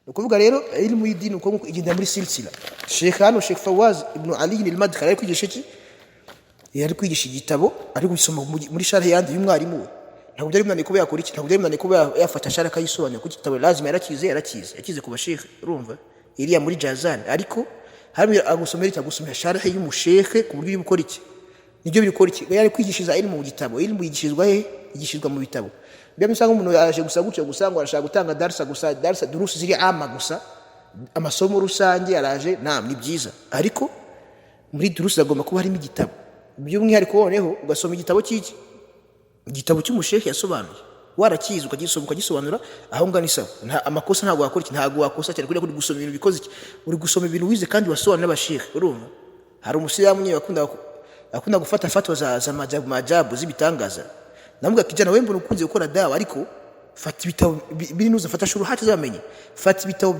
ukuvuga rero ilmu y'idini uko igenda muri silsila. Sheikh hano Sheikh Fawaz ibn Ali al-Madkhali ari kwigisha iki, yari kwigisha igitabo ari gusoma muri sharh yandi y'umwarimu we. Ntabwo byari munani kuba yakora iki, ntabwo byari munani kuba yafata sharh akayisobanura ku gitabo, lazima yarakize kuba Sheikh, urumva iriya muri Jazan, ariko hamwe agusomera cyagusomera sharh y'umushekhe ku buryo y'ubukora iki, nibyo bikora iki. Yari kwigishiza ilmu mu gitabo, ilmu yigishizwa he, yigishizwa mu bitabo. Bya musanga umuntu yaje gusa gutyo gusanga arashaka gutanga darsa durusi ziri ama gusa, amasomo rusange araje ni byiza, ariko muri durusi agomba kuba harimo igitabo by'umwihariko. Woneho ugasoma igitabo cy'iki, igitabo cy'umushekhe yasobanuye, warakiza ukagisobanura, aho ngana isawa nta amakosa, ntabwo wakora iki, ntabwo wakosa cyane kuri gusoma ibintu bikoze iki, uri gusoma ibintu wize kandi wasobanura n'abashekhe, urumva. Hari umusilamu nyine akunda gufata fatwa za majabu z'ibitangaza, namuga kijana wewe mbona ukunze gukora dawa, ariko fata ibitabo birinuza, fata shuruhati z'abamenyi, fata ibitabo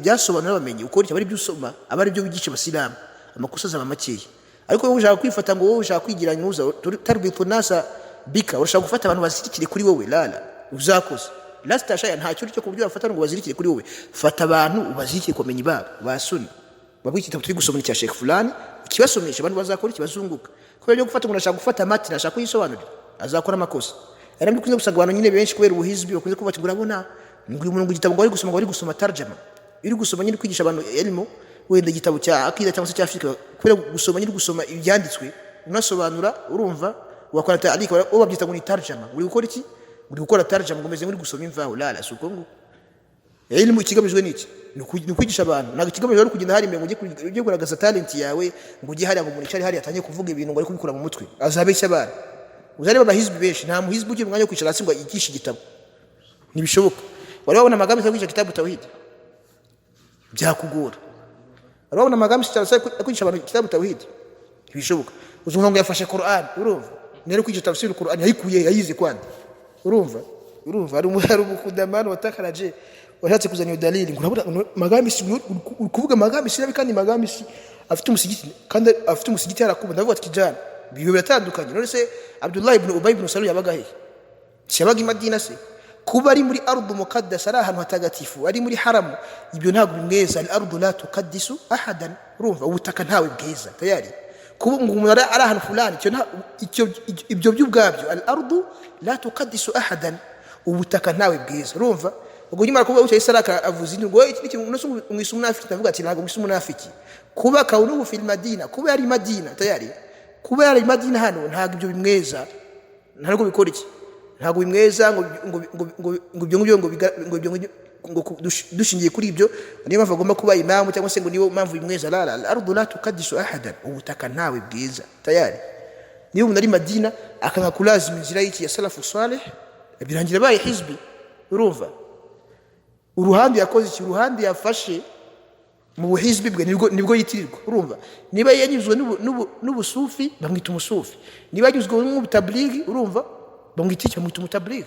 byasobanura abamenyi, ukora icyo bari byusoma, abari byo bigisha abasilamu, amakosa zaba makeya. Ariko wowe ushaka kwifata ngo wowe ushaka kwigira nyuza tarbitu nasa bika, urashaka gufata abantu bazirikire kuri wowe, lala uzakoze last ashaya nta cyo cyo kubyo bafata ngo bazirikire kuri wowe. Fata abantu ubazirikire komenya babo basuni babwi kitabo turi gusoma cya Sheikh fulani, ukibasomesha abantu bazakora ikibazunguka. Kubera byo gufata, umuntu ashaka gufata mati, ashaka kuyisobanura, azakora amakosa. Era mbikunze gusanga abantu nyine benshi kubera ubuhizbi bakunze kuvuga ati urabona nguri umuntu igitabo ngo ari gusoma tarjama, iri gusoma nyine kwigisha abantu elimo, wenda igitabo cya akida cyangwa se cya Afrika, kubera gusoma ibyanditswe unasobanura, urumva wakora ta'liq, wabyita ngo ni tarjama. Uri gukora iki? Uri gukora tarjama ngomeze muri gusoma imvaho, lala suko ngo elimo ikigamijwe niki, ni kwigisha abantu. Ntabwo ikigamijwe ari kugenda hari ngo ujye kugaragaza talent yawe, ngo ujye hari ngo umuntu cyari hari atangiye kuvuga ibintu ngo ari kubikura mu mutwe, azabeshya abantu. Uzareba abahizbi benshi, nta muhizbi ugira umwanya wo kwicara hasi ngo yigishe igitabo, ntibishoboka. Wari wabona amagambo yo kwigisha kitabu tawhid, byakugora. Wari wabona amagambo yo kwigisha abantu kitabu tawhid, ntibishoboka. Uzumva ngo yafashe Qur'an, urumva nero kwigisha tafsiri Qur'an yayikuye yayize kwanda, urumva ari umukudamano watakaraje, washatse kuzana dalili ngo urabona magambo kuvuga magambo nabi, kandi magambo afite umusigiti, kandi afite umusigiti harakuba. Ndavuga ati kijana biyo biratandukanye. None se Abdullah ibn Ubay ibn Salul yabaga he? Shabaga i Madina se? Kuba ari muri ardu muqaddas, ari ahantu hatagatifu, ari muri haramu, ibyo ntabwo bimweza. Al-ardu la tuqaddisu ahadan, urumva ubutaka ntawe bweza tayari. Kuba ngo umuntu ari ahantu fulani, ibyo by'ubwabyo, al-ardu la tuqaddisu ahadan, ubutaka ntawe bweza, urumva. Ubwo nyuma kuba ucyaye saraka avuze ngo iki umwisi umunafiki, ndavuga ati ntabwo umwisi umunafiki. Kuba kaunuhu fil Madina, kuba yari Madina tayari, kuba yari Madina hano ntabwo ibyo bimweza, ntabwo bikora iki, ntabwo bimweza ngo dushingiye kuri ibyo niyo mpamvu agomba kuba imamu, cyangwa se ngo niyo mpamvu bimweza. La al-ardu la tuqaddisu ahadan, ubutaka ntawe bwiza tayari. Niyo umuntu ari Madina akanga kulazima inzira y'iki ya salafu salih, birangira baye hizbi, urumva. Uruhande yakoze iki, uruhande yafashe mu buhizbi bwe nibwo yitirirwa, urumva. Niba yanyuzwe n'ubusufi bamwita umusufi, niba yanyuzwe n'ubutablighi, urumva, bamwita umutablighi.